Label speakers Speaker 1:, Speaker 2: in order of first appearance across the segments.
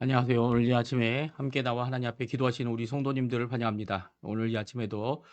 Speaker 1: 안녕하세요. 오늘 이 아침에 함께 나와 하나님 앞에 기도하시는 우리 성도님들을 환영합니다. 오늘 이 아침에도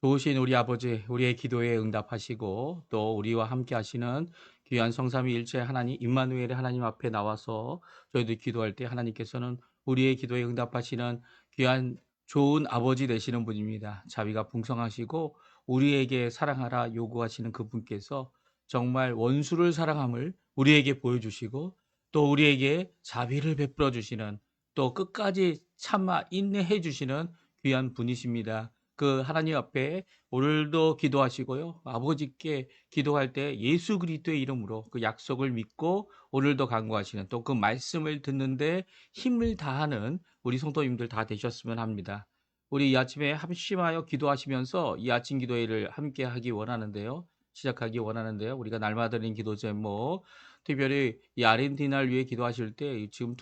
Speaker 1: 좋으신 우리 아버지, 우리의 기도에 응답하시고 또 우리와 함께 하시는 귀한 성삼위일체 하나님 임마누엘의 하나님 앞에 나와서 저희들 기도할 때 하나님께서는 우리의 기도에 응답하시는 귀한 좋은 아버지 되시는 분입니다. 자비가 풍성하시고 우리에게 사랑하라 요구하시는 그분께서 정말 원수를 사랑함을 우리에게 보여주시고 또 우리에게 자비를 베풀어 주시는 또 끝까지 참아 인내해 주시는 귀한 분이십니다. 그 하나님 앞에 오늘도 기도하시고요. 아버지께 기도할 때 예수 그리스도의 이름으로 그 약속을 믿고 오늘도 간구하시는 또 그 말씀을 듣는데 힘을 다하는 우리 성도님들 다 되셨으면 합니다. 우리 이 아침에 합심하여 기도하시면서 이 아침 기도회를 함께 하기 원하는데요. 시작하기 원하는데요. 우리가 날마다 드리는 기도 제목 특별히 이 아르헨티나를 위해 기도하실 때 지금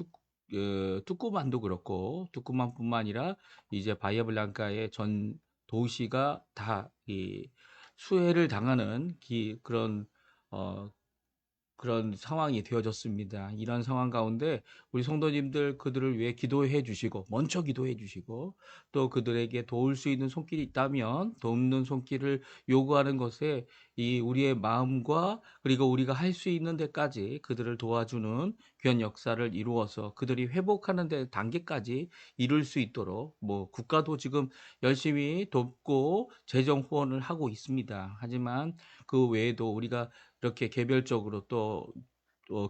Speaker 1: 투꾸만도 그렇고 투꾸만뿐만 아니라 이제 바이아블랑카의 전 도시가 다 이 수해를 당하는 어 그런 상황이 되어졌습니다. 이런 상황 가운데 우리 성도님들 그들을 위해 기도해 주시고 먼저 기도해 주시고 또 그들에게 도울 수 있는 손길이 있다면 돕는 손길을 요구하는 것에 이 우리의 마음과 그리고 우리가 할 수 있는 데까지 그들을 도와주는 귀한 역사를 이루어서 그들이 회복하는 데 단계까지 이룰 수 있도록 뭐 국가도 지금 열심히 돕고 재정 후원을 하고 있습니다. 하지만 그 외에도 우리가 이렇게 개별적으로 또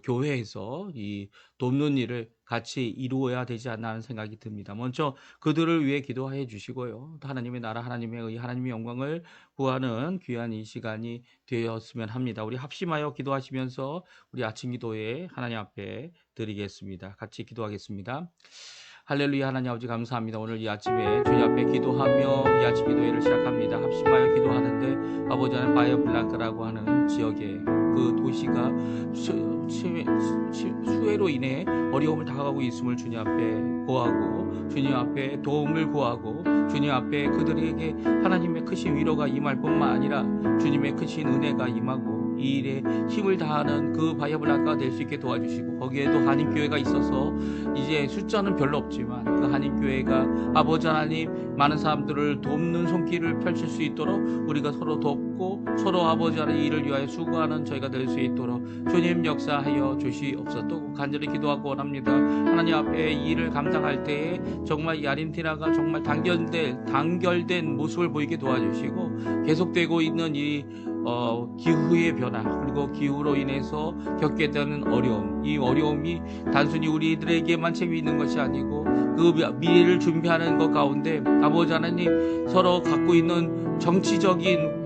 Speaker 1: 교회에서 이 돕는 일을 같이 이루어야 되지 않나 하는 생각이 듭니다. 먼저 그들을 위해 기도해 주시고요. 또 하나님의 나라, 하나님의 의, 하나님의 영광을 구하는 귀한 이 시간이 되었으면 합니다. 우리 합심하여 기도하시면서 우리 아침 기도에 하나님 앞에 드리겠습니다. 같이 기도하겠습니다. 할렐루야. 하나님 아버지 감사합니다. 오늘 이 아침에 주님 앞에 기도하며 이 아침 기도회를 시작합니다. 합심하여 기도하는데 아버지 하나님 바이오블랑카라고 하는 지역에 그 도시가 수해로 인해 어려움을 당하고 있음을 주님 앞에 구하고 주님 앞에 도움을 구하고 주님 앞에 그들에게 하나님의 크신 위로가 임할 뿐만 아니라 주님의 크신 은혜가 임하고 이 일에 힘을 다하는 그 바이아블랑카가 될 수 있게 도와주시고 거기에도 한인교회가 있어서 이제 숫자는 별로 없지만 그 한인교회가 아버지 하나님 많은 사람들을 돕는 손길을 펼칠 수 있도록 우리가 서로 돕고 서로 아버지 하나님 일을 위하여 수고하는 저희가 될 수 있도록 주님 역사하여 주시옵소서. 또 간절히 기도하고 원합니다. 하나님 앞에 이 일을 감당할 때에 정말 이 아르헨티나가 정말 단결된 모습을 보이게 도와주시고 계속되고 있는 이 기후의 변화 그리고 기후로 인해서 겪게 되는 어려움 이 어려움이 단순히 우리들에게만 책임이 있는 것이 아니고 그 미래를 준비하는 것 가운데 아버지 하나님 서로 갖고 있는 정치적인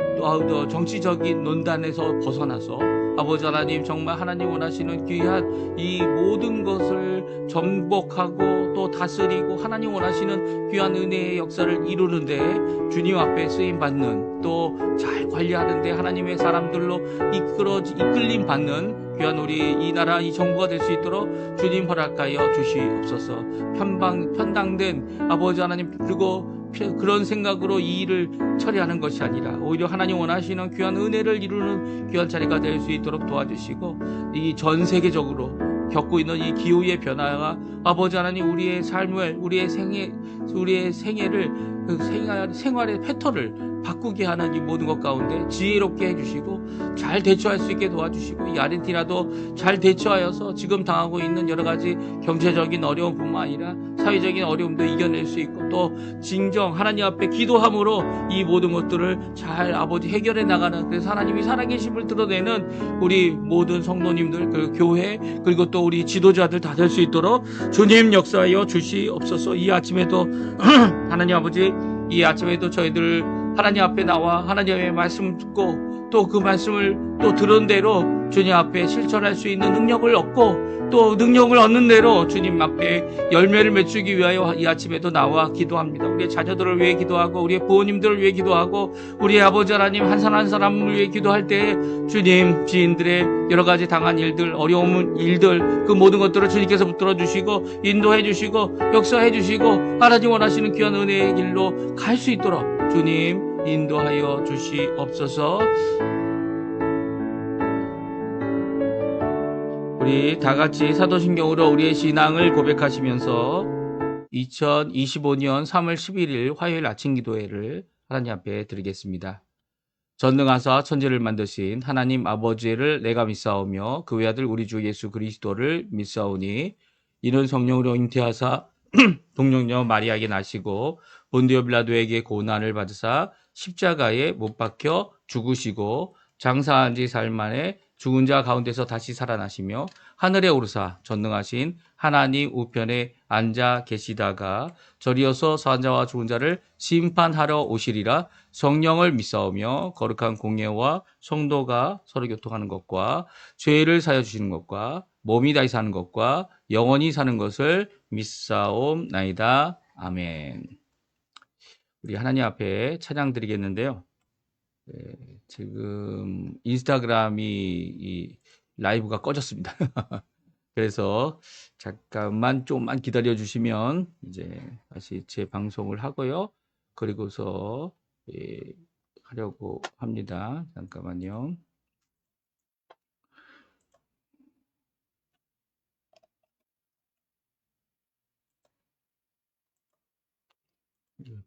Speaker 1: 논단에서 벗어나서 아버지 하나님 정말 하나님 원하시는 귀한 이 모든 것을 전복하고 또 다스리고 하나님 원하시는 귀한 은혜의 역사를 이루는데 주님 앞에 쓰임받는 또 잘 관리하는데 하나님의 사람들로 이끌림 받는 귀한 우리 이 나라 이 정부가 될 수 있도록 주님 허락하여 주시옵소서. 편당된 아버지 하나님 그리고 그런 생각으로 이 일을 처리하는 것이 아니라 오히려 하나님 원하시는 귀한 은혜를 이루는 귀한 자리가 될 수 있도록 도와주시고 이 전 세계적으로 겪고 있는 이 기후의 변화가 아버지 하나님 우리의 삶을 우리의 생애를 생활의 패턴을 바꾸게 하는 이 모든 것 가운데 지혜롭게 해주시고 잘 대처할 수 있게 도와주시고 이 아르헨티나도 잘 대처하여서 지금 당하고 있는 여러 가지 경제적인 어려움뿐만 아니라 사회적인 어려움도 이겨낼 수 있고 또 진정 하나님 앞에 기도함으로 이 모든 것들을 잘 아버지 해결해 나가는 그래서 하나님이 살아계심을 드러내는 우리 모든 성도님들 그 교회 그리고 또 우리 지도자들 다 될 수 있도록 주님 역사하여 주시옵소서. 이 아침에도 하나님 아버지 이 아침에도 저희들 하나님 앞에 나와 하나님의 말씀 듣고 또 그 말씀을 또 들은 대로 주님 앞에 실천할 수 있는 능력을 얻고 또 능력을 얻는 대로 주님 앞에 열매를 맺추기 위하여 이 아침에도 나와 기도합니다. 우리의 자녀들을 위해 기도하고 우리의 부모님들을 위해 기도하고 우리의 아버지 하나님 한 사람 한 사람을 위해 기도할 때 주님 지인들의 여러 가지 당한 일들 어려운 일들 그 모든 것들을 주님께서 붙들어 주시고 인도해 주시고 역사해 주시고 하나님 원하시는 귀한 은혜의 길로 갈 수 있도록 주님 인도하여 주시옵소서. 우리 다 같이 사도신경으로 우리의 신앙을 고백하시면서 2025년 3월 11일 화요일 아침 기도회를 하나님 앞에 드리겠습니다. 전능하사 천지를 만드신 하나님 아버지를 내가 믿사오며 그 외아들 우리 주 예수 그리스도를 믿사오니 이는 성령으로 잉태하사 동정녀 마리아에게 나시고 본디오 빌라도에게 고난을 받으사 십자가에 못 박혀 죽으시고 장사한 지 사흘 만에 죽은 자 가운데서 다시 살아나시며 하늘에 오르사 전능하신 하나님 우편에 앉아 계시다가 저리어서 산자와 죽은 자를 심판하러 오시리라. 성령을 믿사오며 거룩한 공예와 성도가 서로 교통하는 것과 죄를 사여 주시는 것과 몸이 다시 사는 것과 영원히 사는 것을 믿사옵나이다. 아멘. 우리 하나님 앞에 찬양 드리겠는데요. 지금 인스타그램이 이 라이브가 꺼졌습니다. 그래서 잠깐만 좀만 기다려 주시면 이제 다시 재방송을 하고요. 그리고서 하려고 합니다. 잠깐만요.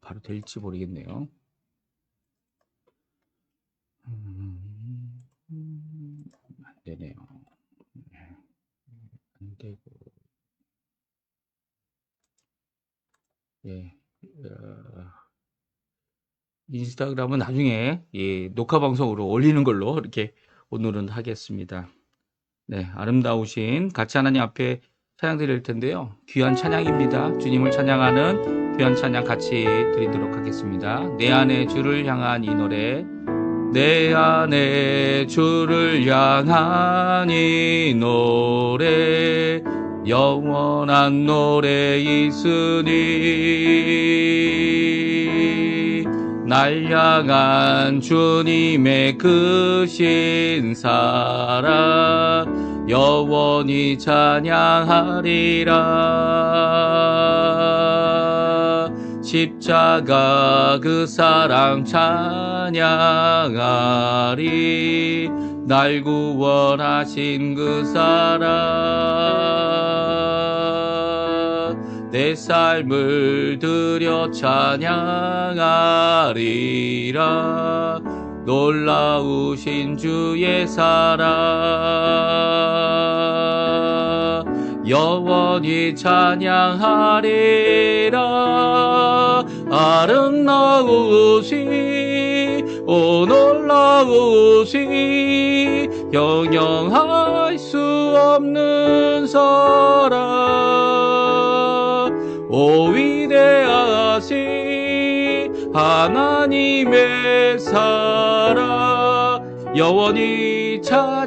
Speaker 1: 바로 될지 모르겠네요. 안 되네요. 안 되고. 예. 인스타그램은 나중에 녹화 방송으로 올리는 걸로 이렇게 오늘은 하겠습니다. 네, 아름다우신 같이 하나님 앞에 찬양 드릴 텐데요. 귀한 찬양입니다. 주님을 찬양하는 귀한 찬양 같이 드리도록 하겠습니다. 내 안에 주를 향한 이 노래, 내 안에 주를 향한 이 노래, 영원한 노래 있으니 날 향한 주님의 크신 사랑 영원히 찬양하리라. 십자가 그 사랑 찬양하리. 날 구원하신 그 사랑 내 삶을 들여 찬양하리라. 놀라우신 주의 사랑 영원히 찬양하리라. 아름다우시 오 놀라우시 영영할 수 없는 사랑 오 위대하시 하나님의 사랑 영원히 찬양하리.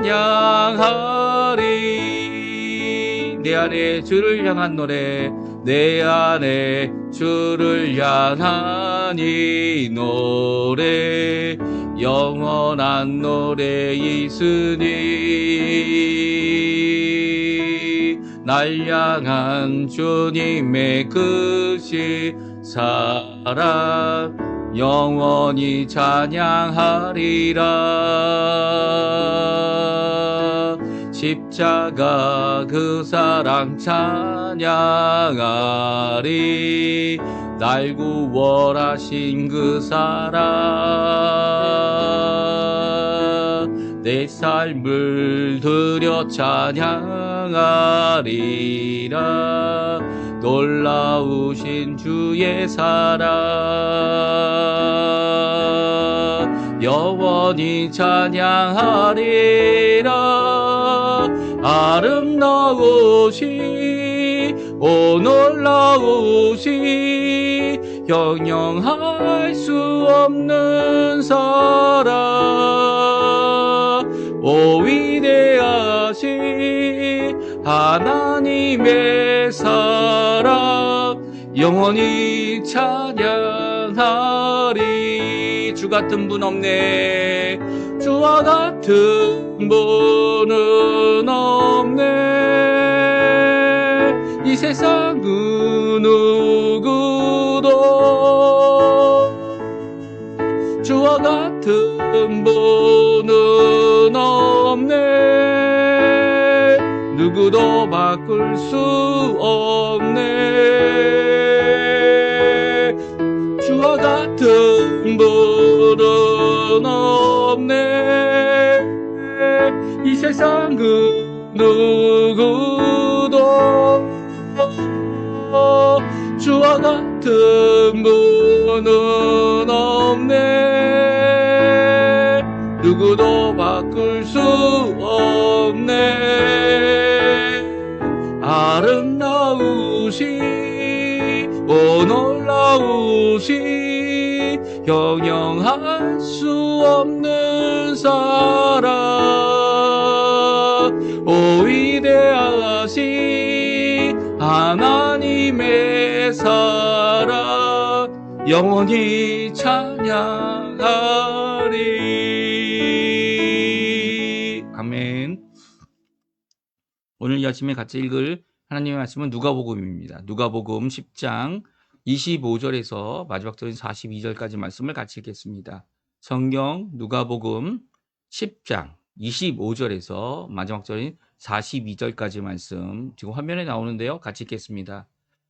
Speaker 1: 내 안에 주를 향한 노래, 내 안에 주를 향한 이 노래, 영원한 노래 있으니 날 향한 주님의 크신 사랑 영원히 찬양하리라. 십자가 그 사랑 찬양하리. 날 구원하신 그 사랑 내 삶을 들여 찬양하리라. 놀라우신 주의 사랑 영원히 찬양하리라. 아름다우시 오 놀라우시 영영할 수 없는 사랑 오 위대하시 하나님의 사랑 영원히 찬양하리. 주 같은 분 없네. 주와 같은 분은 없네. 이 세상 그 누구도 주와 같은 분은 없네. 수 없네. 주와 같은 분은 없네. 이 세상 그 누구도 주와 같은 분은 없네. 누구도 바꿀 수 없네. 아름다우시 오 놀라우시 형용할 수 없는 사랑 오 위대하시 하나님의 사랑 영원히 찬양하리. 아멘. 오늘 이 아침에 같이 읽을 하나님의 말씀은 누가복음입니다. 누가복음 10장 25절에서 마지막 절인 42절까지 말씀을 같이 읽겠습니다. 성경 누가복음 10장 25절에서 마지막 절인 42절까지 말씀 지금 화면에 나오는데요. 같이 읽겠습니다.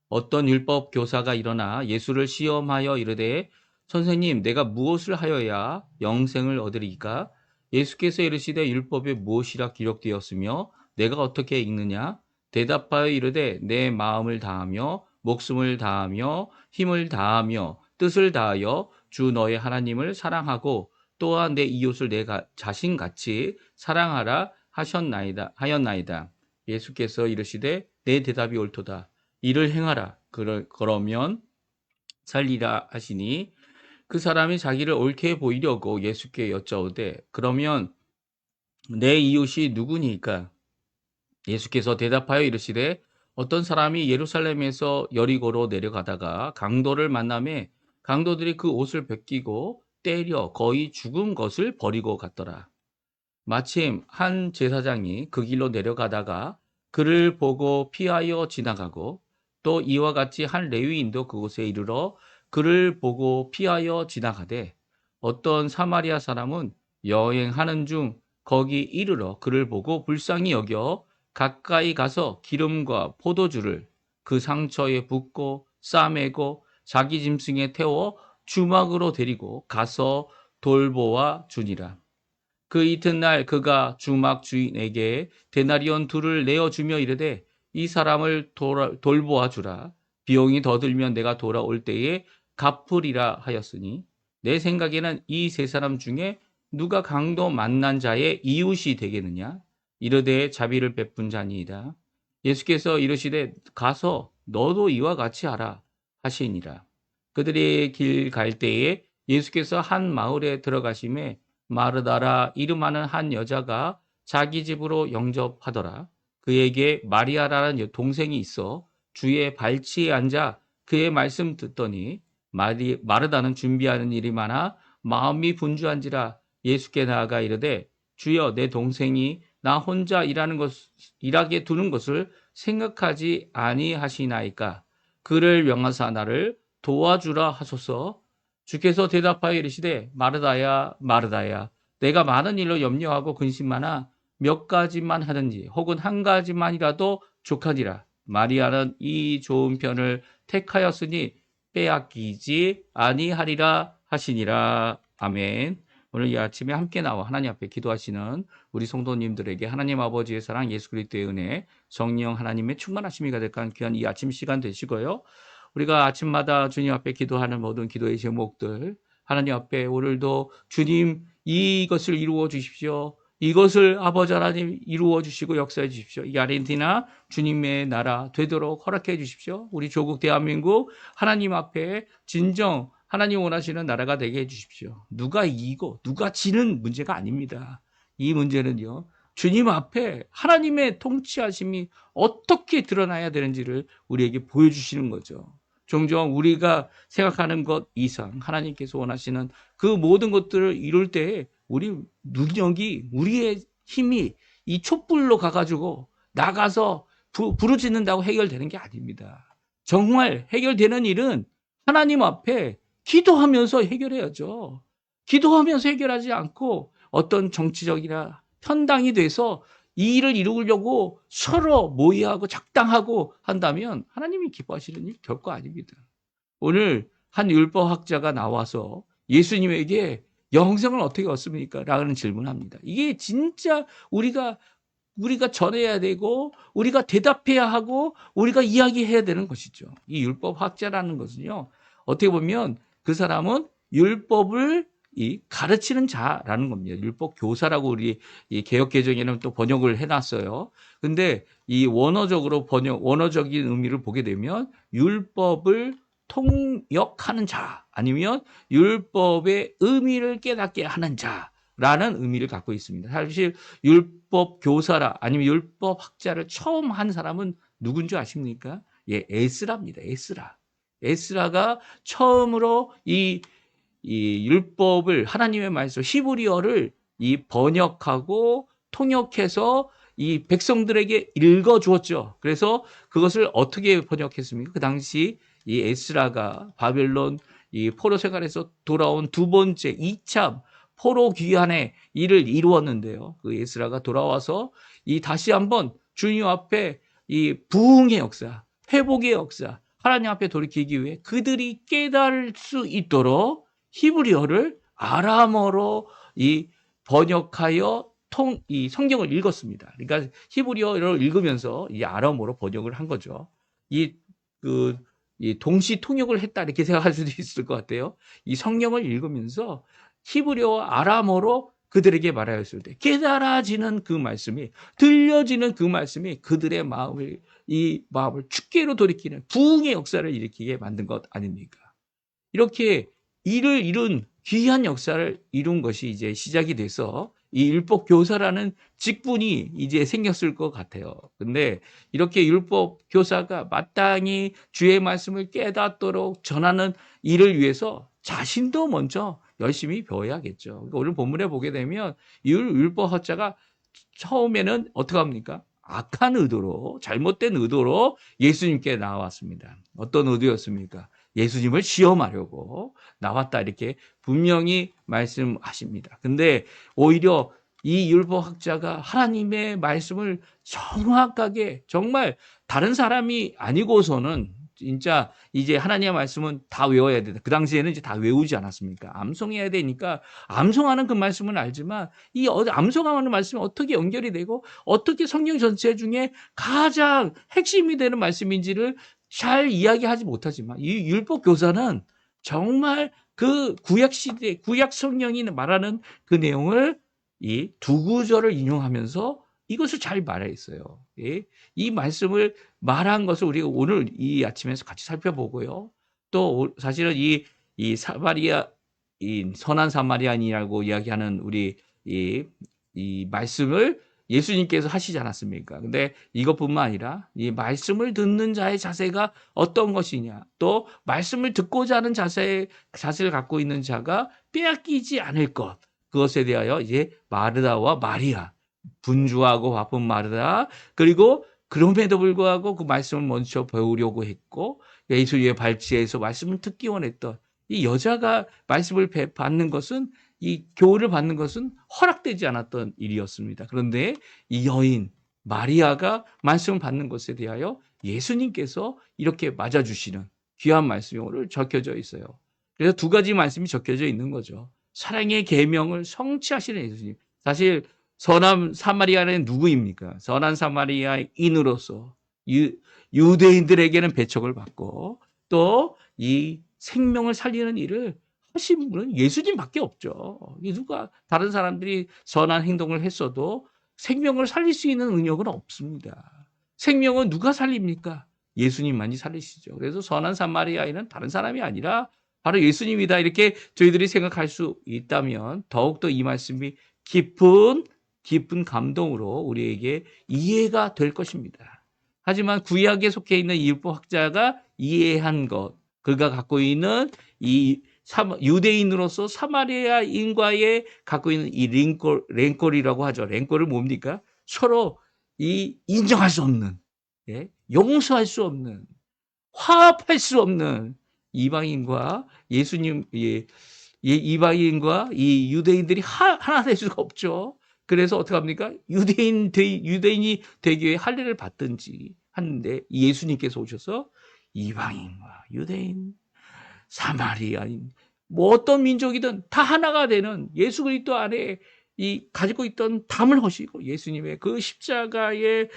Speaker 1: 어떤 율법 교사가 일어나 예수를 시험하여 이르되 선생님 내가 무엇을 하여야 영생을 얻으리까? 예수께서 이르시되 율법에 무엇이라 기록되었으며 내가 어떻게 읽느냐? 대답하여 이르되 내 마음을 다하며 목숨을 다하며 힘을 다하며 뜻을 다하여 주 너의 하나님을 사랑하고 또한 내 이웃을 내 자신같이 사랑하라 하였나이다. 예수께서 이르시되 내 대답이 옳도다. 이를 행하라. 그러면 살리라 하시니 그 사람이 자기를 옳게 보이려고 예수께 여짜오되 그러면 내 이웃이 누구니까? 예수께서 대답하여 이르시되 어떤 사람이 예루살렘에서 여리고로 내려가다가 강도를 만나매 강도들이 그 옷을 벗기고 때려 거의 죽은 것을 버리고 갔더라. 마침 한 제사장이 그 길로 내려가다가 그를 보고 피하여 지나가고 또 이와 같이 한 레위인도 그곳에 이르러 그를 보고 피하여 지나가되 어떤 사마리아 사람은 여행하는 중 거기 이르러 그를 보고 불쌍히 여겨 가까이 가서 기름과 포도주를 그 상처에 붓고 싸매고 자기 짐승에 태워 주막으로 데리고 가서 돌보아 주니라. 그 이튿날 그가 주막 주인에게 데나리온 2를 내어주며 이르되 이 사람을 돌보아 주라. 비용이 더 들면 내가 돌아올 때에 갚으리라 하였으니 내 생각에는 이 세 사람 중에 누가 강도 만난 자의 이웃이 되겠느냐? 이르되 자비를 베푼 자니이다. 예수께서 이르시되 가서 너도 이와 같이 하라 하시니라. 그들이 길 갈 때에 예수께서 한 마을에 들어가심에 마르다라 이름하는 한 여자가 자기 집으로 영접하더라. 그에게 마리아라는 동생이 있어 주의 발치에 앉아 그의 말씀 듣더니 마르다는 준비하는 일이 많아 마음이 분주한지라 예수께 나아가 이르되 주여 내 동생이 나 혼자 일하게 두는 것을 생각하지 아니하시나이까? 그를 명하사 나를 도와주라 하소서. 주께서 대답하여 이르시되 마르다야 마르다야 내가 많은 일로 염려하고 근심하나 몇 가지만 하든지 혹은 한 가지만이라도 족하니라. 마리아는 이 좋은 편을 택하였으니 빼앗기지 아니하리라 하시니라. 아멘. 오늘 이 아침에 함께 나와 하나님 앞에 기도하시는 우리 성도님들에게 하나님 아버지의 사랑, 예수 그리스도의 은혜, 성령 하나님의 충만하심이 가득한 귀한 이 아침 시간 되시고요. 우리가 아침마다 주님 앞에 기도하는 모든 기도의 제목들 하나님 앞에 오늘도 주님 이것을 이루어 주십시오. 이것을 아버지 하나님 이루어 주시고 역사해 주십시오. 이 아르헨티나 주님의 나라 되도록 허락해 주십시오. 우리 조국 대한민국 하나님 앞에 진정 하나님 원하시는 나라가 되게 해 주십시오. 누가 이기고 누가 지는 문제가 아닙니다. 이 문제는요. 주님 앞에 하나님의 통치하심이 어떻게 드러나야 되는지를 우리에게 보여주시는 거죠. 종종 우리가 생각하는 것 이상 하나님께서 원하시는 그 모든 것들을 이룰 때 우리 능력이 우리의 힘이 이 촛불로 가가지고 나가서 부르짖는다고 해결되는 게 아닙니다. 정말 해결되는 일은 하나님 앞에 기도하면서 해결해야죠. 기도하면서 해결하지 않고 어떤 정치적이나 편당이 돼서 이 일을 이루려고 서로 모의하고 작당하고 한다면 하나님이 기뻐하시는 일 결코 아닙니다. 오늘 한 율법학자가 나와서 예수님에게 영생을 어떻게 얻습니까? 라는 질문을 합니다. 이게 진짜 우리가 전해야 되고 우리가 대답해야 하고 우리가 이야기해야 되는 것이죠. 이 율법학자라는 것은요. 어떻게 보면 그 사람은 율법을 가르치는 자라는 겁니다. 율법 교사라고 우리 이 개역개정에는 또 번역을 해놨어요. 근데 이 원어적인 의미를 보게 되면 율법을 통역하는 자 아니면 율법의 의미를 깨닫게 하는 자라는 의미를 갖고 있습니다. 사실 율법 교사라 아니면 율법 학자를 처음 한 사람은 누군 줄 아십니까? 예, 에스라입니다. 에스라가 처음으로 이 율법을 하나님의 말씀 히브리어를 번역하고 통역해서 이 백성들에게 읽어 주었죠. 그래서 그것을 어떻게 번역했습니까? 그 당시 이 에스라가 바벨론 포로 생활에서 돌아온 두 번째 2차 포로 귀환의 일을 이루었는데요. 그 에스라가 돌아와서 다시 한번 주님 앞에 부흥의 역사, 회복의 역사, 하나님 앞에 돌이키기 위해 그들이 깨달을 수 있도록 히브리어를 아람어로 번역하여 성경을 읽었습니다. 그러니까 히브리어를 읽으면서 아람어로 번역을 한 거죠. 동시 통역을 했다 이렇게 생각할 수도 있을 것 같아요. 이 성경을 읽으면서 히브리어와 아람어로 그들에게 말하였을 때 깨달아지는 그 말씀이 들려지는 그 말씀이 그들의 마음을 주께로 돌이키는 부흥의 역사를 일으키게 만든 것 아닙니까? 이렇게 일을 이룬 귀한 역사를 이룬 것이 이제 시작이 돼서 이 율법 교사라는 직분이 이제 생겼을 것 같아요. 근데 이렇게 율법 교사가 마땅히 주의 말씀을 깨닫도록 전하는 일을 위해서 자신도 먼저 열심히 배워야겠죠. 그러니까 오늘 본문에 보게 되면 율법 학자가 처음에는 어떻게 합니까? 악한 의도로, 잘못된 의도로 예수님께 나왔습니다. 어떤 의도였습니까? 예수님을 시험하려고 나왔다 이렇게 분명히 말씀하십니다. 근데 오히려 이 율법학자가 하나님의 말씀을 정확하게 정말 다른 사람이 아니고서는 진짜 이제 하나님의 말씀은 다 외워야 된다. 그 당시에는 이제 다 외우지 않았습니까? 암송해야 되니까 암송하는 그 말씀은 알지만 이 암송하는 말씀이 어떻게 연결이 되고 어떻게 성경 전체 중에 가장 핵심이 되는 말씀인지를 잘 이야기하지 못하지만 이 율법 교사는 정말 그 구약 시대, 구약 성경이 말하는 그 내용을 두 구절을 인용하면서 이것을 잘 말했어요. 이 말씀을 말한 것을 우리가 오늘 이 아침에서 같이 살펴보고요. 또 사실은 이 선한 사마리아인이라고 이야기하는 우리 이 말씀을 예수님께서 하시지 않았습니까? 근데 이것뿐만 아니라 이 말씀을 듣는 자의 자세가 어떤 것이냐, 또 말씀을 듣고자 하는 자세를 갖고 있는 자가 빼앗기지 않을 것, 그것에 대하여 이제 마르다와 마리아, 분주하고 바쁜 마르다, 그리고 그럼에도 불구하고 그 말씀을 먼저 배우려고 했고 예수의 발치에서 말씀을 듣기 원했던 이 여자가 말씀을 받는 것은 이 교훈을 받는 것은 허락되지 않았던 일이었습니다. 그런데 이 여인 마리아가 말씀을 받는 것에 대하여 예수님께서 이렇게 맞아주시는 귀한 말씀이 오늘 적혀져 있어요. 그래서 두 가지 말씀이 적혀져 있는 거죠. 사랑의 계명을 성취하시는 예수님. 사실 선한 사마리아는 누구입니까? 선한 사마리아인으로서 유대인들에게는 배척을 받고 또 이 생명을 살리는 일을 하신 분은 예수님밖에 없죠. 누가 다른 사람들이 선한 행동을 했어도 생명을 살릴 수 있는 능력은 없습니다. 생명은 누가 살립니까? 예수님만이 살리시죠. 그래서 선한 사마리아인은 다른 사람이 아니라 바로 예수님이다 이렇게 저희들이 생각할 수 있다면 더욱더 이 말씀이 깊은 감동으로 우리에게 이해가 될 것입니다. 하지만 구약에 속해 있는 율법학자가 이해한 것, 그가 갖고 있는 이 유대인으로서 사마리아인과의 갖고 있는 이 랭콜이라고 하죠. 랭콜은 뭡니까? 서로 인정할 수 없는, 용서할 수 없는, 화합할 수 없는 이방인과 예수님, 이방인과 이 유대인들이 하나 될 수가 없죠. 그래서 어떻게 합니까? 유대인이 되기 위해 할례를 받든지 하는데 예수님께서 오셔서 이방인과 유대인, 사마리아인, 뭐 어떤 민족이든 다 하나가 되는 예수 그리스도 안에 이 가지고 있던 담을 허시고 예수님의 그 십자가의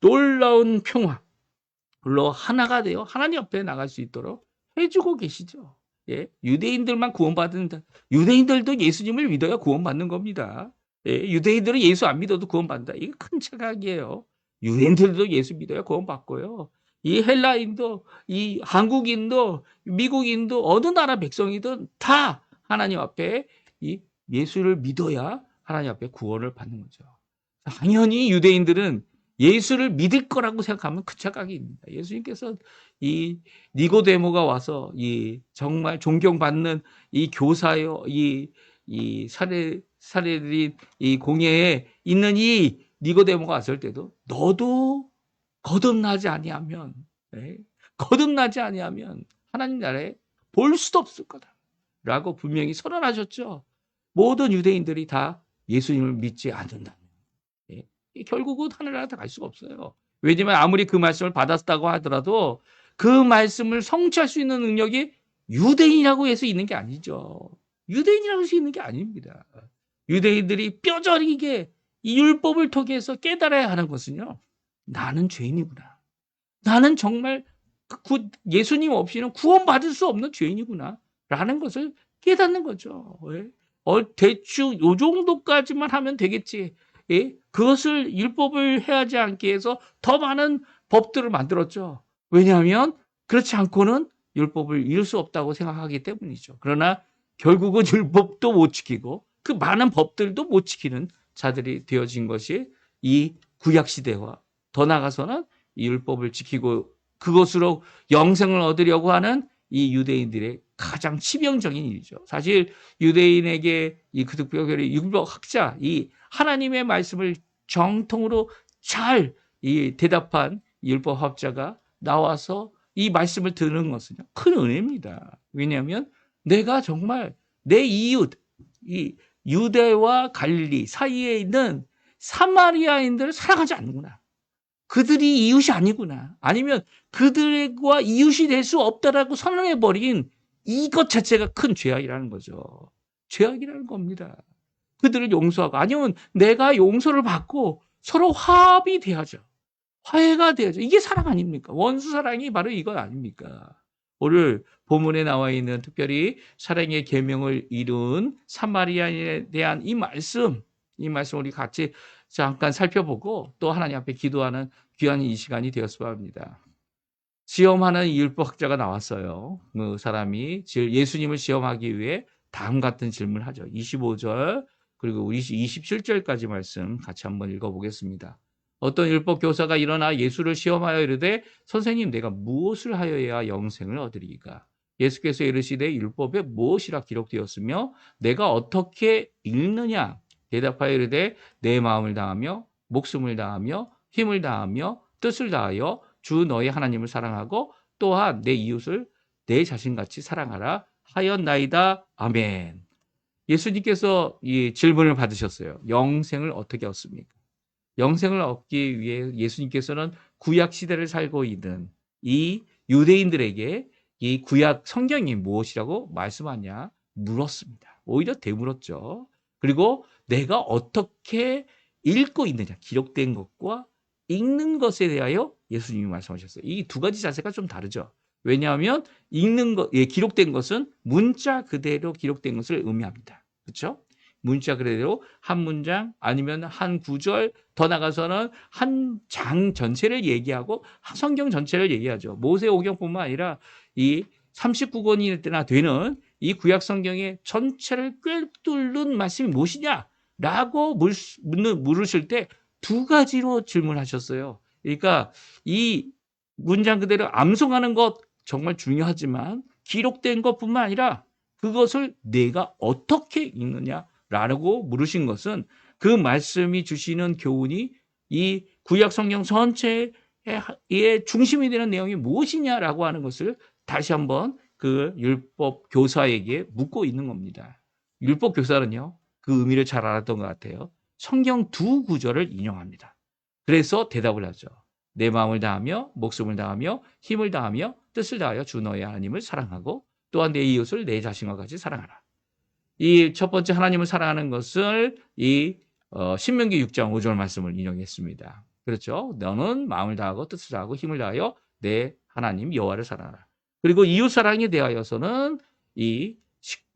Speaker 1: 놀라운 평화로 하나가 되어 하나님 앞에 나갈 수 있도록 해주고 계시죠. 예, 유대인들만 구원받는다. 유대인들도 예수님을 믿어야 구원받는 겁니다. 예, 유대인들은 예수 안 믿어도 구원받는다. 이게 큰 착각이에요. 유대인들도 예수 믿어야 구원받고요. 이 헬라인도, 이 한국인도, 미국인도 어느 나라 백성이든 다 하나님 앞에 이 예수를 믿어야 하나님 앞에 구원을 받는 거죠. 당연히 유대인들은 예수를 믿을 거라고 생각하면 그 착각입니다. 예수님께서 이 니고데모가 와서 이 정말 존경받는 이 교사요, 이 사례들이 이 공회에 있는 이 니고데모가 왔을 때도 너도 거듭나지 아니하면, 네? 거듭나지 아니하면 하나님 나라에 볼 수도 없을 거다라고 분명히 선언하셨죠. 모든 유대인들이 다 예수님을 믿지 않는다면. 결국은 하늘나라 갈 수가 없어요. 왜냐면 아무리 그 말씀을 받았다고 하더라도 그 말씀을 성취할 수 있는 능력이 유대인이라고 해서 있는 게 아니죠. 유대인이라고 해서 있는 게 아닙니다. 유대인들이 뼈저리게 이 율법을 통해서 깨달아야 하는 것은요. 나는 죄인이구나. 나는 정말 예수님 없이는 구원받을 수 없는 죄인이구나. 라는 것을 깨닫는 거죠. 대충 요 정도까지만 하면 되겠지. 예? 그것을 율법을 해하지 않게 해서 더 많은 법들을 만들었죠. 왜냐하면 그렇지 않고는 율법을 이룰 수 없다고 생각하기 때문이죠. 그러나 결국은 율법도 못 지키고 그 많은 법들도 못 지키는 자들이 되어진 것이 이 구약시대와 더 나아가서는 이 율법을 지키고 그것으로 영생을 얻으려고 하는 이 유대인들의 가장 치명적인 일이죠. 사실 유대인에게 이 그득별히 율법학자, 이 하나님의 말씀을 정통으로 잘 대답한 율법학자가 나와서 이 말씀을 듣는 것은 큰 은혜입니다. 왜냐하면 내가 정말 내 이웃, 이 유대와 갈릴리 사이에 있는 사마리아인들을 사랑하지 않는구나. 그들이 이웃이 아니구나. 아니면 그들과 이웃이 될 수 없다라고 선언해버린 이것 자체가 큰 죄악이라는 거죠. 죄악이라는 겁니다. 그들을 용서하고 아니면 내가 용서를 받고 서로 화합이 돼야죠. 화해가 돼야죠. 이게 사랑 아닙니까? 원수 사랑이 바로 이것 아닙니까? 오늘 본문에 나와 있는 특별히 사랑의 계명을 이룬 사마리아인에 대한 이 말씀 우리 같이 잠깐 살펴보고 또 하나님 앞에 기도하는 귀한 이 시간이 되었으면 합니다. 시험하는 율법학자가 나왔어요. 그 사람이 예수님을 시험하기 위해 다음 같은 질문을 하죠. 25절 그리고 27절까지 말씀 같이 한번 읽어보겠습니다. 어떤 율법 교사가 일어나 예수를 시험하여 이르되 선생님 내가 무엇을 하여야 영생을 얻으리이까? 예수께서 이르시되 율법에 무엇이라 기록되었으며 내가 어떻게 읽느냐? 대답하여 이르되 내 마음을 다하며 목숨을 다하며 힘을 다하며 뜻을 다하여 주 너의 하나님을 사랑하고 또한 내 이웃을 내 자신같이 사랑하라 하였나이다. 아멘. 예수님께서 이 질문을 받으셨어요. 영생을 어떻게 얻습니까? 영생을 얻기 위해 예수님께서는 구약 시대를 살고 있는 이 유대인들에게 이 구약 성경이 무엇이라고 말씀하냐 물었습니다. 오히려 되물었죠. 그리고 내가 어떻게 읽고 있느냐 기록된 것과 읽는 것에 대하여 예수님이 말씀하셨어요. 이 두 가지 자세가 좀 다르죠. 왜냐하면 읽는 것, 기록된 것은 문자 그대로 기록된 것을 의미합니다. 그렇죠? 문자 그대로 한 문장 아니면 한 구절 더 나가서는 한 장 전체를 얘기하고 성경 전체를 얘기하죠. 모세오경뿐만 아니라 이 39권이나 되는 이 구약 성경의 전체를 꿰뚫는 말씀이 무엇이냐라고 물으실 때 두 가지로 질문하셨어요. 그러니까 이 문장 그대로 암송하는 것 정말 중요하지만 기록된 것뿐만 아니라 그것을 내가 어떻게 읽느냐라고 물으신 것은 그 말씀이 주시는 교훈이 이 구약 성경 전체의 중심이 되는 내용이 무엇이냐라고 하는 것을 다시 한번 그 율법 교사에게 묻고 있는 겁니다. 율법 교사는요, 그 의미를 잘 알았던 것 같아요. 성경 두 구절을 인용합니다. 그래서 대답을 하죠. 내 마음을 다하며 목숨을 다하며 힘을 다하며 뜻을 다하여 주 너의 하나님을 사랑하고 또한 내 이웃을 내 자신과 같이 사랑하라. 이 첫 번째 하나님을 사랑하는 것을 신명기 6장 5절 말씀을 인용했습니다. 그렇죠? 너는 마음을 다하고 뜻을 다하고 힘을 다하여 내 하나님 여호와를 사랑하라. 그리고 이웃 사랑에 대하여서는 이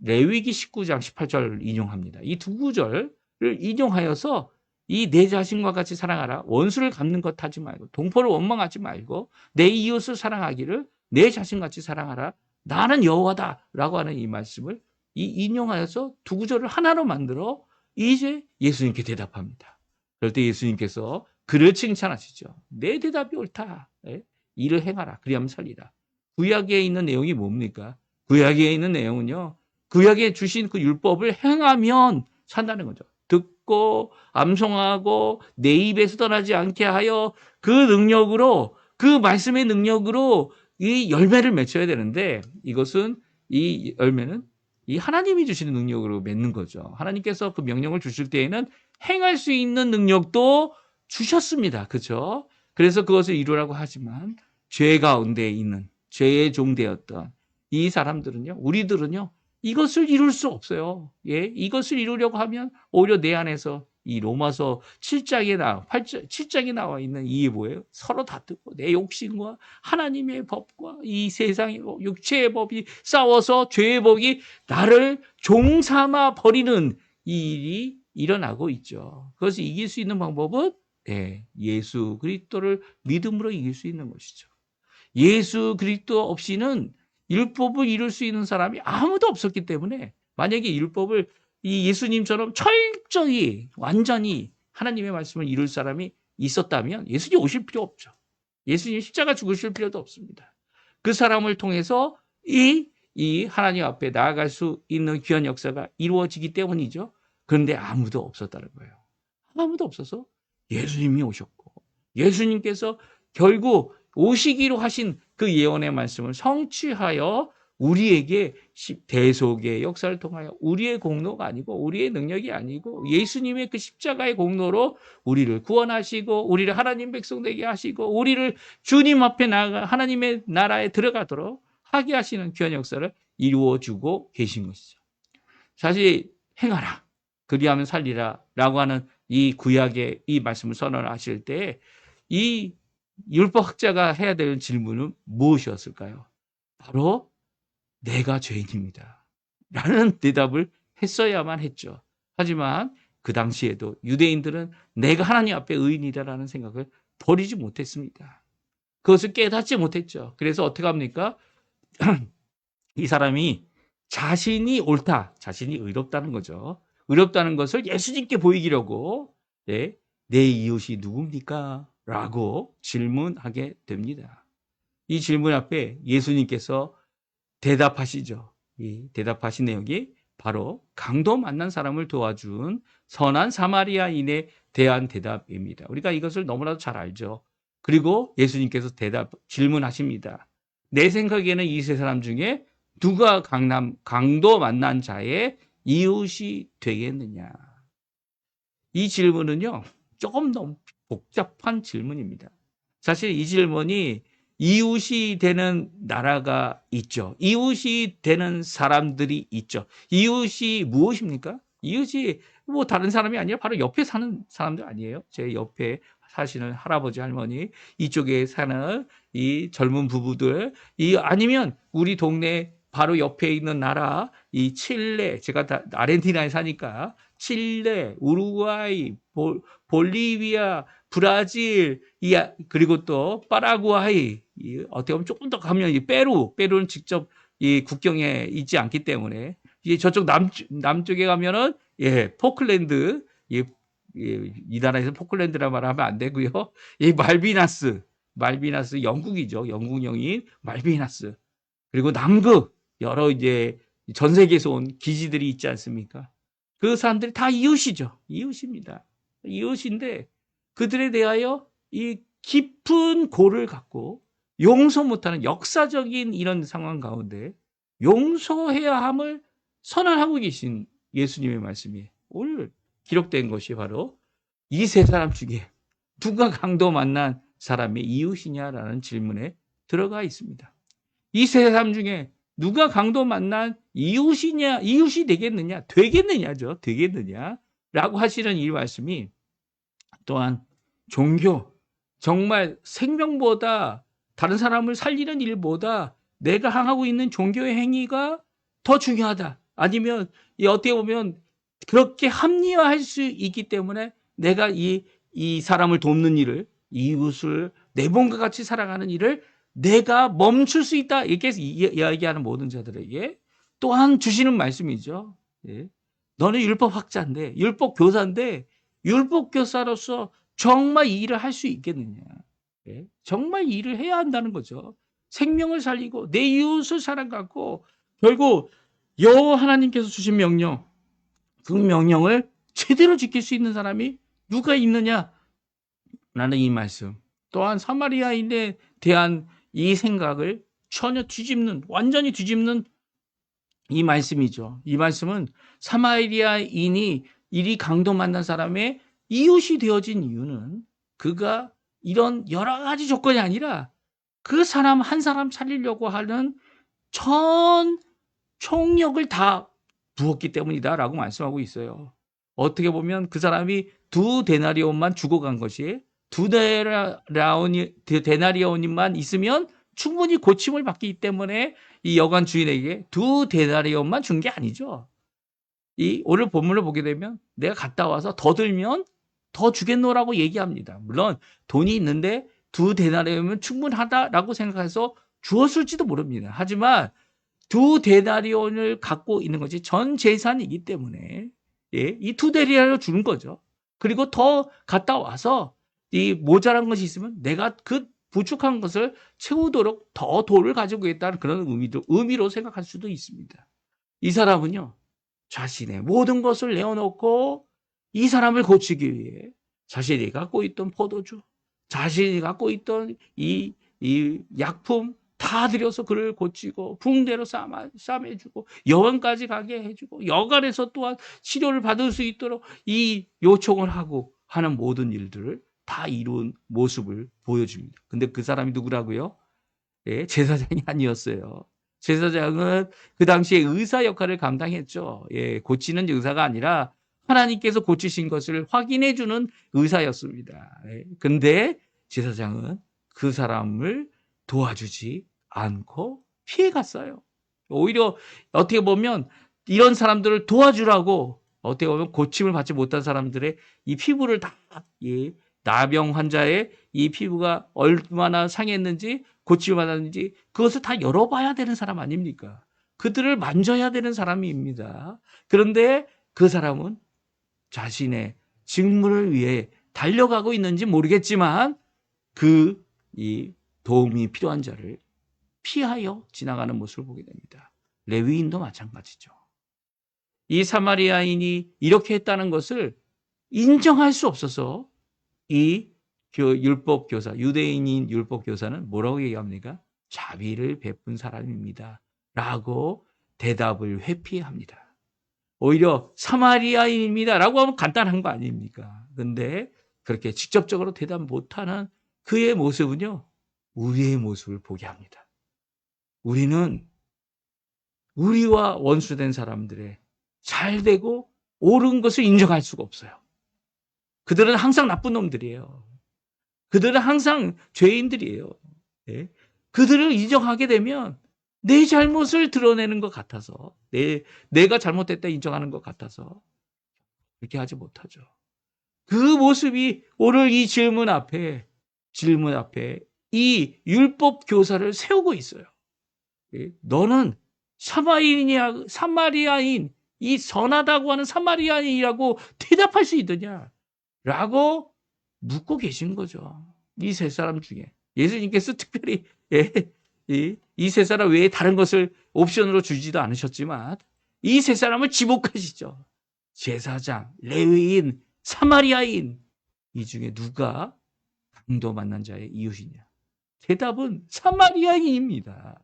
Speaker 1: 레위기 19장 18절을 인용합니다. 이 두 구절을 인용하여서 이 내 자신과 같이 사랑하라. 원수를 갚는 것 하지 말고 동포를 원망하지 말고 내 이웃을 사랑하기를 내 자신같이 사랑하라. 나는 여호와다라고 하는 이 말씀을 인용하여서 두 구절을 하나로 만들어 이제 예수님께 대답합니다. 그럴 때 예수님께서 그를 칭찬하시죠. 내 대답이 옳다. 이를 행하라. 그리하면 살리라. 구약에 있는 내용이 뭡니까? 구약에 있는 내용은요. 구약에 주신 그 율법을 행하면 산다는 거죠. 듣고 암송하고 내 입에서 떠나지 않게 하여 그 능력으로 그 말씀의 능력으로 이 열매를 맺혀야 되는데 이것은 이 열매는 이 하나님이 주시는 능력으로 맺는 거죠. 하나님께서 그 명령을 주실 때에는 행할 수 있는 능력도 주셨습니다. 그렇죠? 그래서 그것을 이루라고 하지만 죄 가운데 있는 죄의 종되었던 이 사람들은요. 우리들은요. 이것을 이룰 수 없어요. 예, 이것을 이루려고 하면 오히려 내 안에서 이 로마서 7장에 나와 있는 이게 뭐예요? 서로 다투고 내 욕심과 하나님의 법과 이 세상의 육체의 법이 싸워서 죄의 법이 나를 종삼아 버리는 이 일이 일어나고 있죠. 그것을 이길 수 있는 방법은 예수 그리스도를 믿음으로 이길 수 있는 것이죠. 예수 그리스도 없이는 율법을 이룰 수 있는 사람이 아무도 없었기 때문에 만약에 율법을 이 예수님처럼 철저히 완전히 하나님의 말씀을 이룰 사람이 있었다면 예수님 오실 필요 없죠. 예수님 십자가 죽으실 필요도 없습니다. 그 사람을 통해서 이 하나님 앞에 나아갈 수 있는 귀한 역사가 이루어지기 때문이죠. 그런데 아무도 없었다는 거예요. 아무도 없어서 예수님이 오셨고 예수님께서 결국 오시기로 하신 그 예언의 말씀을 성취하여 우리에게 대속의 역사를 통하여 우리의 공로가 아니고 우리의 능력이 아니고 예수님의 그 십자가의 공로로 우리를 구원하시고 우리를 하나님 백성 되게 하시고 우리를 주님 앞에 나아가 하나님의 나라에 들어가도록 하게 하시는 귀한 역사를 이루어주고 계신 것이죠. 사실 행하라 그리하면 살리라 라고 하는 이 구약의 이 말씀을 선언하실 때 이 율법학자가 해야 될 질문은 무엇이었을까요? 바로 내가 죄인입니다. 라는 대답을 했어야만 했죠. 하지만 그 당시에도 유대인들은 내가 하나님 앞에 의인이다라는 생각을 버리지 못했습니다. 그것을 깨닫지 못했죠. 그래서 어떻게 합니까? 이 사람이 자신이 옳다, 자신이 의롭다는 거죠. 의롭다는 것을 예수님께 보이기려고 내 이웃이 누굽니까? 라고 질문하게 됩니다. 이 질문 앞에 예수님께서 대답하시죠. 이 대답하신 내용이 바로 강도 만난 사람을 도와준 선한 사마리아인에 대한 대답입니다. 우리가 이것을 너무나도 잘 알죠. 그리고 예수님께서 질문하십니다. 내 생각에는 이 세 사람 중에 누가 강도 만난 자의 이웃이 되겠느냐. 이 질문은요. 조금 너무 복잡한 질문입니다. 사실 이 질문이 이웃이 되는 나라가 있죠. 이웃이 되는 사람들이 있죠. 이웃이 무엇입니까? 이웃이 뭐 다른 사람이 아니라 바로 옆에 사는 사람들 아니에요. 제 옆에 사시는 할아버지 할머니, 이쪽에 사는 이 젊은 부부들, 아니면 우리 동네 바로 옆에 있는 나라, 이 칠레, 제가 다 아르헨티나에 사니까 칠레, 우루과이, 볼리비아, 브라질, 그리고 또 파라과이, 어떻게 보면 조금 더 가면 페루는 직접 이 국경에 있지 않기 때문에 저쪽 남쪽에 가면은 포클랜드, 이 나라에서 포클랜드라 말하면 안 되고요. 말비나스 영국이죠. 영국령인 말비나스. 그리고 남극 여러 전 세계에서 온 기지들이 있지 않습니까? 그 사람들이 다 이웃이죠. 이웃입니다. 이웃인데 그들에 대하여 이 깊은 고를 갖고 용서 못하는 역사적인 이런 상황 가운데 용서해야 함을 선언하고 계신 예수님의 말씀이 오늘 기록된 것이 바로 이 세 사람 중에 누가 강도 만난 사람의 이웃이냐라는 질문에 들어가 있습니다. 이 세 사람 중에 누가 강도 만난 이웃이냐, 이웃이 되겠느냐, 되겠느냐죠. 되겠느냐라고 하시는 이 말씀이 또한 종교, 정말 생명보다 다른 사람을 살리는 일보다 내가 항하고 있는 종교의 행위가 더 중요하다. 아니면 어떻게 보면 그렇게 합리화할 수 있기 때문에 내가 이 사람을 돕는 일을, 이웃을 내 몸과 같이 살아가는 일을 내가 멈출 수 있다. 이렇게 이야기하는 모든 자들에게 또한 주시는 말씀이죠. 예. 너는 율법 학자인데, 율법 교사인데, 율법 교사로서 정말 이 일을 할 수 있겠느냐. 예. 정말 이 일을 해야 한다는 거죠. 생명을 살리고 내 이웃을 사랑하고 결국 여호와 하나님께서 주신 명령, 그 명령을 제대로 지킬 수 있는 사람이 누가 있느냐? 라는 이 말씀. 또한 사마리아인에 대한 이 생각을 전혀 완전히 뒤집는 이 말씀이죠. 이 말씀은 사마리아인이 이리 강도 만난 사람의 이웃이 되어진 이유는 그가 이런 여러 가지 조건이 아니라 그 사람 한 사람 살리려고 하는 전 총력을 다 부었기 때문이다라고 말씀하고 있어요. 어떻게 보면 그 사람이 2데나리온만 주고 간 것이 2데나리온만 있으면 충분히 고침을 받기 때문에 이 여관 주인에게 2데나리온만 준 게 아니죠. 이 오늘 본문을 보게 되면 내가 갔다 와서 더 들면 더 주겠노라고 얘기합니다. 물론 돈이 있는데 2데나리온이면 충분하다라고 생각해서 주었을지도 모릅니다. 하지만 2데나리온을 갖고 있는 것이 전 재산이기 때문에 이 2데나리온을 주는 거죠. 그리고 더 갔다 와서 이 모자란 것이 있으면 내가 그 부족한 것을 채우도록 더 돈을 가지고 있다는 그런 의미로 생각할 수도 있습니다. 이 사람은요, 자신의 모든 것을 내어놓고 이 사람을 고치기 위해 자신이 갖고 있던 포도주, 자신이 갖고 있던 이 약품 다 들여서 그를 고치고 붕대로 싸매주고 여관까지 가게 해주고 여관에서 또한 치료를 받을 수 있도록 이 요청을 하고 하는 모든 일들을 다 이룬 모습을 보여줍니다. 근데 그 사람이 누구라고요? 예, 제사장이 아니었어요. 제사장은 그 당시에 의사 역할을 감당했죠. 예, 고치는 의사가 아니라 하나님께서 고치신 것을 확인해 주는 의사였습니다. 예, 근데 제사장은 그 사람을 도와주지 않고 피해갔어요. 오히려 어떻게 보면 이런 사람들을 도와주라고 어떻게 보면 고침을 받지 못한 사람들의 이 피부를 다 나병 환자의 이 피부가 얼마나 상했는지 고침을 받았는지 그것을 다 열어봐야 되는 사람 아닙니까? 그들을 만져야 되는 사람입니다. 그런데 그 사람은 자신의 직무를 위해 달려가고 있는지 모르겠지만 이 도움이 필요한 자를 피하여 지나가는 모습을 보게 됩니다. 레위인도 마찬가지죠. 이 사마리아인이 이렇게 했다는 것을 인정할 수 없어서 이 율법 교사, 유대인인 율법 교사는 뭐라고 얘기합니까? 자비를 베푼 사람입니다. 라고 대답을 회피합니다. 오히려 사마리아인입니다. 라고 하면 간단한 거 아닙니까? 근데 그렇게 직접적으로 대답 못하는 그의 모습은요, 우리의 모습을 보게 합니다. 우리는 우리와 원수된 사람들의 잘되고 옳은 것을 인정할 수가 없어요. 그들은 항상 나쁜 놈들이에요. 그들은 항상 죄인들이에요. 네? 그들을 인정하게 되면 내 잘못을 드러내는 것 같아서 내가 잘못됐다 인정하는 것 같아서 그렇게 하지 못하죠. 그 모습이 오늘 이 질문 앞에 이 율법 교사를 세우고 있어요. 너는 사마리아인, 이 선하다고 하는 사마리아인이라고 대답할 수 있느냐? 라고 묻고 계신 거죠. 이 세 사람 중에. 예수님께서 특별히 이 세 사람 외에 다른 것을 옵션으로 주지도 않으셨지만 이 세 사람을 지목하시죠. 제사장, 레위인, 사마리아인 이 중에 누가 강도 만난 자의 이웃이냐? 대답은 사마리아인입니다.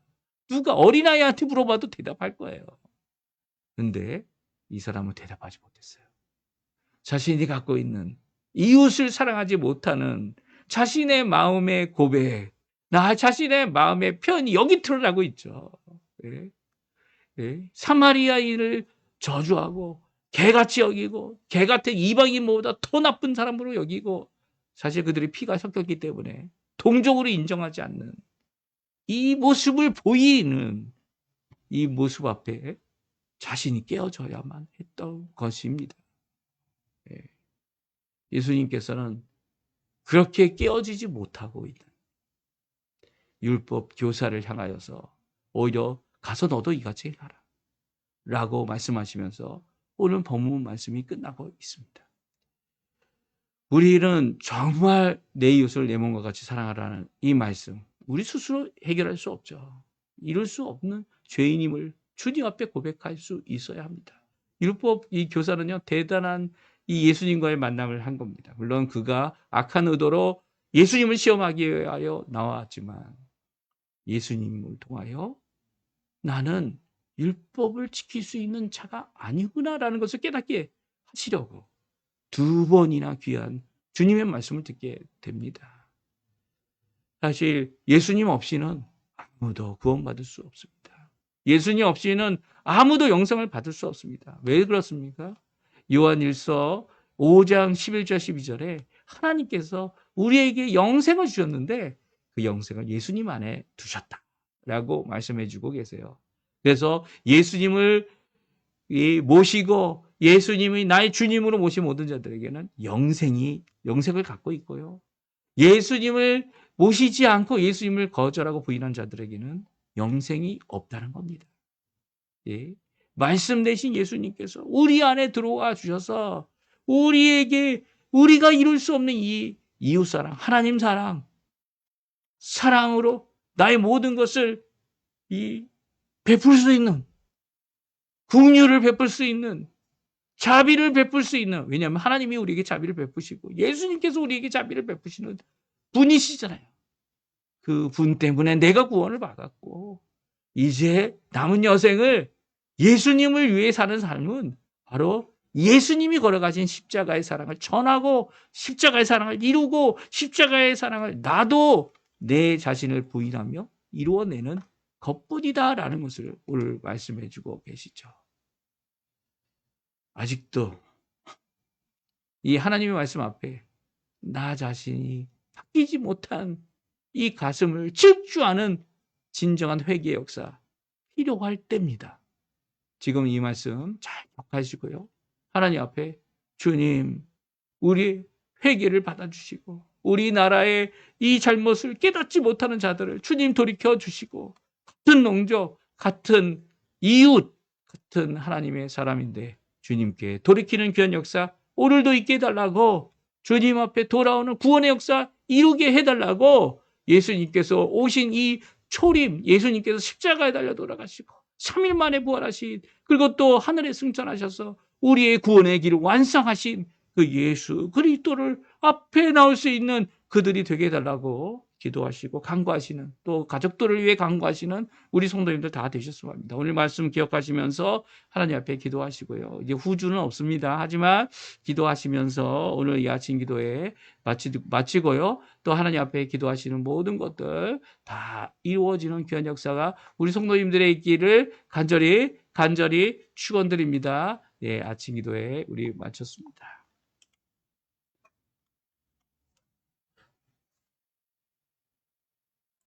Speaker 1: 누가 어린아이한테 물어봐도 대답할 거예요. 근데 이 사람은 대답하지 못했어요. 자신이 갖고 있는 이웃을 사랑하지 못하는 자신의 마음의 고백, 나 자신의 마음의 편이 여기 드러나고 있죠. 예. 예. 사마리아인을 저주하고 개같이 여기고 개 같은 이방인보다 더 나쁜 사람으로 여기고 사실 그들이 피가 섞였기 때문에 동족으로 인정하지 않는 이 모습을 보이는 이 모습 앞에 자신이 깨어져야만 했던 것입니다. 예. 예수님께서는 그렇게 깨어지지 못하고 있는 율법 교사를 향하여서 오히려 가서 너도 이같이 해라 라고 말씀하시면서 오늘 본문 말씀이 끝나고 있습니다. 우리는 정말 내 이웃을 내 몸과 같이 사랑하라는 이 말씀, 우리 스스로 해결할 수 없죠. 이룰 수 없는 죄인임을 주님 앞에 고백할 수 있어야 합니다. 율법 이 교사는요, 대단한 이 예수님과의 만남을 한 겁니다. 물론 그가 악한 의도로 예수님을 시험하기 위하여 나왔지만 예수님을 통하여 나는 율법을 지킬 수 있는 자가 아니구나라는 것을 깨닫게 하시려고 두 번이나 귀한 주님의 말씀을 듣게 됩니다. 사실 예수님 없이는 아무도 구원받을 수 없습니다. 예수님 없이는 아무도 영생을 받을 수 없습니다. 왜 그렇습니까? 요한일서 5장 11절 12절에 하나님께서 우리에게 영생을 주셨는데 그 영생을 예수님 안에 두셨다라고 말씀해 주고 계세요. 그래서 예수님을 모시고 예수님이 나의 주님으로 모신 모든 자들에게는 영생을 갖고 있고요. 예수님을 모시지 않고 예수님을 거절하고 부인한 자들에게는 영생이 없다는 겁니다. 예. 말씀 대신 예수님께서 우리 안에 들어와 주셔서 우리에게 우리가 이룰 수 없는 이 이웃사랑, 하나님 사랑으로 나의 모든 것을 베풀 수 있는, 긍휼을 베풀 수 있는, 자비를 베풀 수 있는, 왜냐하면 하나님이 우리에게 자비를 베푸시고 예수님께서 우리에게 자비를 베푸시는 분이시잖아요. 그 분 때문에 내가 구원을 받았고 이제 남은 여생을 예수님을 위해 사는 삶은 바로 예수님이 걸어가신 십자가의 사랑을 전하고 십자가의 사랑을 이루고 십자가의 사랑을 나도 내 자신을 부인하며 이루어내는 것뿐이다라는 것을 오늘 말씀해 주고 계시죠. 아직도 이 하나님의 말씀 앞에 나 자신이 바뀌지 못한 이 가슴을 질주하는 진정한 회개의 역사 필요할 때입니다. 지금 이 말씀 잘 기억하시고요. 하나님 앞에 주님 우리 회개를 받아주시고 우리나라의 이 잘못을 깨닫지 못하는 자들을 주님 돌이켜 주시고 같은 농족, 같은 이웃, 같은 하나님의 사람인데 주님께 돌이키는 귀한 역사 오늘도 있게 해달라고 주님 앞에 돌아오는 구원의 역사 이루게 해달라고 예수님께서 오신 이 초림, 예수님께서 십자가에 달려 돌아가시고 3일 만에 부활하신 그리고 또 하늘에 승천하셔서 우리의 구원의 길을 완성하신 그 예수 그리스도를 앞에 나올 수 있는 그들이 되게 해달라고 기도하시고 간구하시는 또 가족들을 위해 간구하시는 우리 성도님들 다 되셨으면 합니다. 오늘 말씀 기억하시면서 하나님 앞에 기도하시고요. 이제 후주는 없습니다. 하지만 기도하시면서 오늘 이 아침 기도에 마치고요. 또 하나님 앞에 기도하시는 모든 것들 다 이루어지는 귀한 역사가 우리 성도님들의 있기를 간절히 축원드립니다. 예, 아침 기도에 우리 마쳤습니다.